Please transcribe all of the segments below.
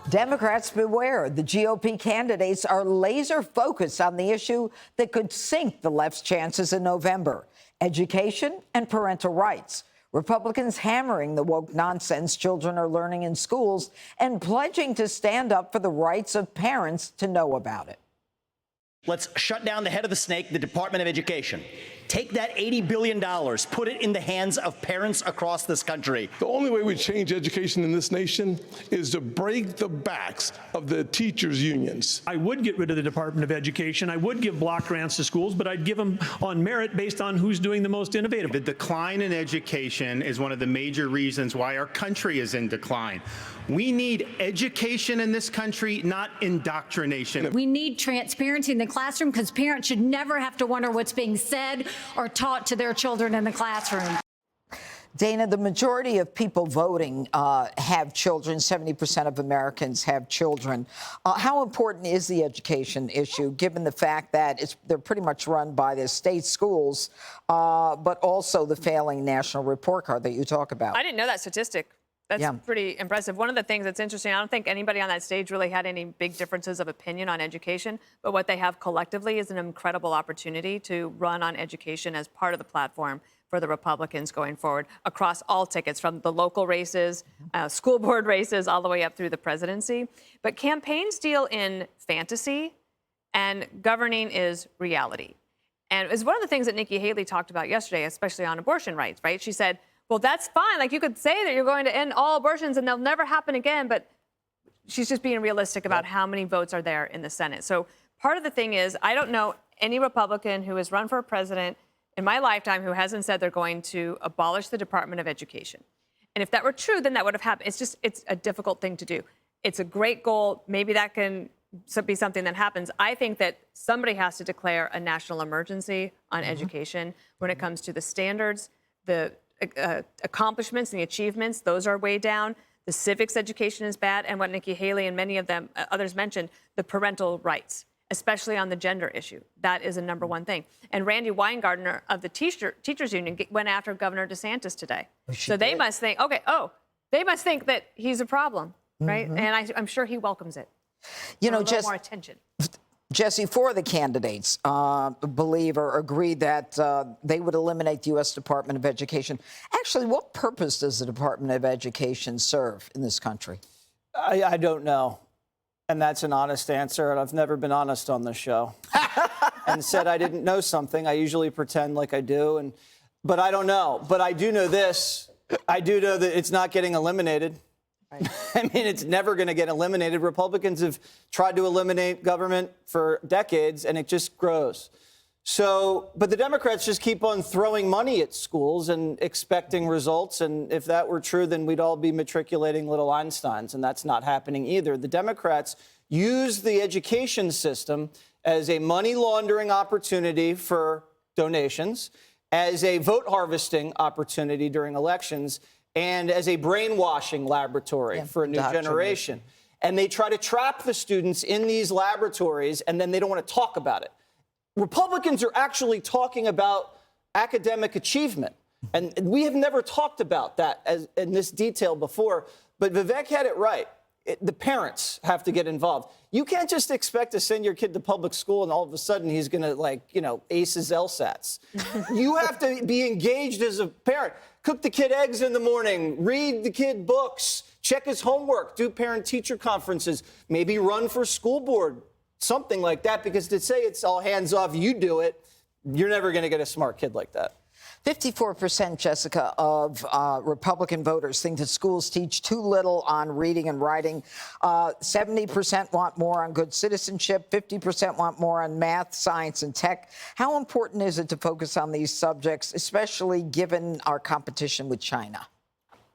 Democrats beware. The GOP candidates are laser focused on the issue that could sink the left's chances in November: education and parental rights. Republicans hammering the woke nonsense children are learning in schools and pledging to stand up for the rights of parents to know about it. Let's shut down the head of the snake, the Department of Education. Take that $80 billion, put it in the hands of parents across this country. The only way we change education in this nation is to break the backs of the teachers' unions. I would get rid of the Department of Education. I would give block grants to schools, but I'd give them on merit based on who's doing the most innovative. The decline in education is one of the major reasons why our country is in decline. We need education in this country, not indoctrination. We need transparency in the classroom because parents should never have to wonder what's being said or taught to their children in the classroom. Dana, the majority of people voting have children. 70% of Americans have children. How important is the education issue, given the fact that they're pretty much run by the state schools, but also the failing national report card that you talk about? I didn't know that statistic. That's pretty impressive. One of the things that's interesting, I don't think anybody on that stage really had any big differences of opinion on education, but what they have collectively is an incredible opportunity to run on education as part of the platform for the Republicans going forward across all tickets, from the local races, school board races, all the way up through the presidency. But campaigns deal in fantasy and governing is reality. And it's one of the things that Nikki Haley talked about yesterday, especially on abortion rights, right? She said, well, that's fine. Like, you could say that you're going to end all abortions and they'll never happen again, but she's just being realistic about how many votes are there in the Senate. So part of the thing is, I don't know any Republican who has run for president in my lifetime who hasn't said they're going to abolish the Department of Education. And if that were true, then that would have happened. It's a difficult thing to do. It's a great goal. Maybe that can be something that happens. I think that somebody has to declare a national emergency on education when it comes to the standards, the accomplishments and the achievements. Those are way down. The civics education is bad. And what Nikki Haley and many of them, others mentioned, the parental rights, especially on the gender issue. That is a number one thing. And Randy Weingartner of the teachers union went after Governor DeSantis today. So they must think, they must think that he's a problem, right? And I'm sure he welcomes it. You know, just more attention. Jesse, four of the candidates believe or agree that they would eliminate the U.S. Department of Education. Actually, what purpose does the Department of Education serve in this country? I don't know. And that's an honest answer. And I've never been honest on this show and said I didn't know something. I usually pretend like I do. But I don't know. But I do know this. I do know that it's not getting eliminated. I mean, it's never going to get eliminated. Republicans have tried to eliminate government for decades, and it just grows. So, but the Democrats just keep on throwing money at schools and expecting results. And if that were true, then we'd all be matriculating little Einsteins, and that's not happening either. The Democrats use the education system as a money laundering opportunity for donations, as a vote harvesting opportunity during elections, and as a brainwashing laboratory for a new generation. And they try to trap the students in these laboratories, and then they don't want to talk about it. Republicans are actually talking about academic achievement. And we have never talked about that in this detail before. But Vivek had it right. The parents have to get involved. You can't just expect to send your kid to public school and all of a sudden he's going to, ace his LSATs. You have to be engaged as a parent. Cook the kid eggs in the morning, read the kid books, check his homework, do parent-teacher conferences, maybe run for school board, something like that, because to say it's all hands off, you do it, you're never going to get a smart kid like that. 54%, Jessica, of Republican voters think that schools teach too little on reading and writing. 70% want more on good citizenship. 50% want more on math, science, and tech. How important is it to focus on these subjects, especially given our competition with China?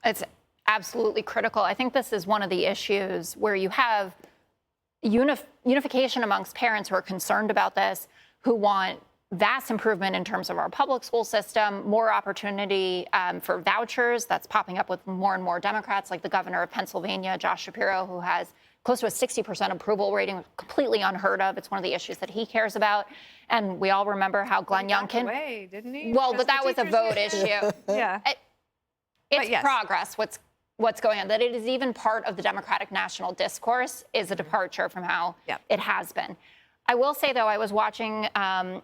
It's absolutely critical. I think this is one of the issues where you have unification amongst parents who are concerned about this, who want vast improvement in terms of our public school system, more opportunity for vouchers. That's popping up with more and more Democrats, like the governor of Pennsylvania, Josh Shapiro, who has close to a 60% approval rating, completely unheard of. It's one of the issues that he cares about. And we all remember how Glenn Youngkin... Didn't he? Well, but that was a vote issue. Yeah. It's progress. what's going on, that it is even part of the Democratic national discourse, is a departure from how it has been. I will say, though, I was watching,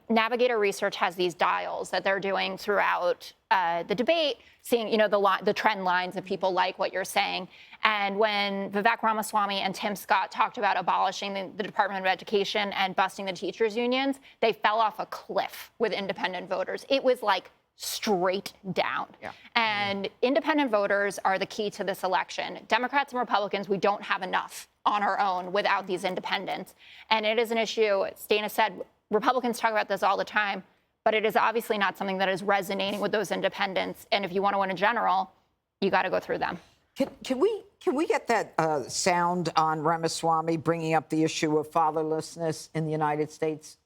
Navigator Research has these dials that they're doing throughout the debate, seeing, you know, the trend lines of people like what you're saying. And when Vivek Ramaswamy and Tim Scott talked about abolishing the Department of Education and busting the teachers' unions, they fell off a cliff with independent voters. It was like straight down. And independent voters are the key to this election. Democrats and Republicans, we don't have enough on our own without these independents. And it is an issue, as Dana said, Republicans talk about this all the time, but it is obviously not something that is resonating with those independents. And if you want to win a general, you got to go through them. Can we get that sound on Ramaswamy bringing up the issue of fatherlessness in the United States?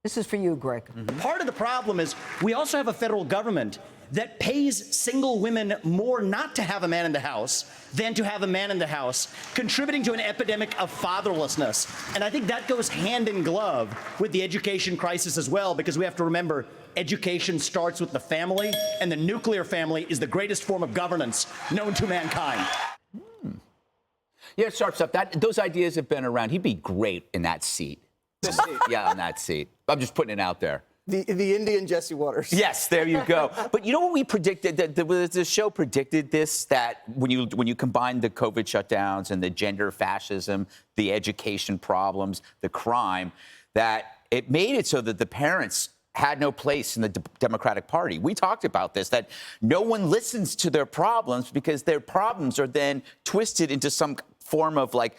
This is for you, Greg. Part of the problem is we also have a federal government that pays single women more not to have a man in the house than to have a man in the house, contributing to an epidemic of fatherlessness. And I think that goes hand in glove with the education crisis as well, because we have to remember education starts with the family, and the nuclear family is the greatest form of governance known to mankind. Yeah, sharp stuff. Those ideas have been around. He'd be great in that seat. Yeah, on that seat. I'm just putting it out there. The Indian Jesse Waters. Yes, there you go. But you know what we predicted? The show predicted this, that when you combine the COVID shutdowns and the gender fascism, the education problems, the crime, that it made it so that the parents had no place in the Democratic Party. We talked about this, that no one listens to their problems because their problems are then twisted into some form of like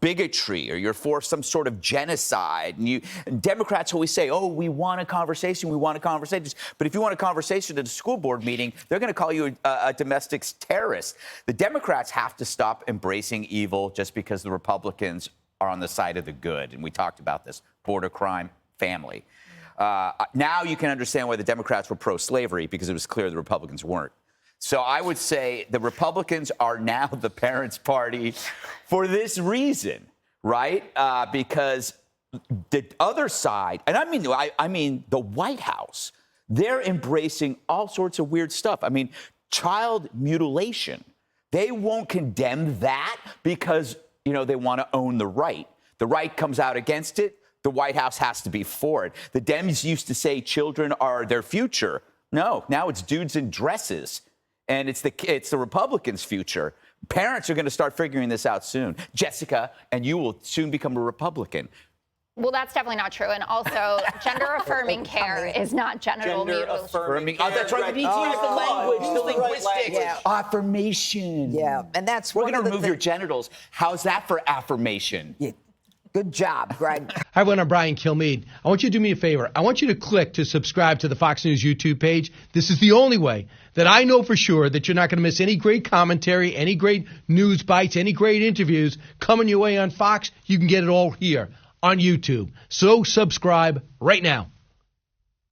bigotry, or you're for some sort of genocide. And Democrats always say, oh, we want a conversation, we want a conversation. But if you want a conversation at a school board meeting, they're going to call you a domestic terrorist. The Democrats have to stop embracing evil just because the Republicans are on the side of the good. And we talked about this, border crime, family. Now you can understand why the Democrats were pro-slavery, because it was clear the Republicans weren't. So I would say the Republicans are now the parents' party for this reason, right? Because the other side, and I mean the White House, they're embracing all sorts of weird stuff. I mean, child mutilation. They won't condemn that because, you know, they want to own the right. The right comes out against it. The White House has to be for it. The Dems used to say children are their future. No, now it's dudes in dresses. And it's the Republicans' future. Parents are going to start figuring this out soon. Jessica, and you will soon become a Republican. Well, that's definitely not true. And also, gender-affirming care is not genital mutilation. Oh, that's right. We need to use the language, the linguistics. Yeah. Affirmation. Yeah, and that's We're going to remove your genitals. How's that for affirmation? Yeah. Good job, Greg. Hi, everyone. I'm Brian Kilmeade. I want you to do me a favor. I want you to click to subscribe to the Fox News YouTube page. This is the only way that I know for sure that you're not going to miss any great commentary, any great news bites, any great interviews coming your way on Fox. You can get it all here on YouTube. So subscribe right now.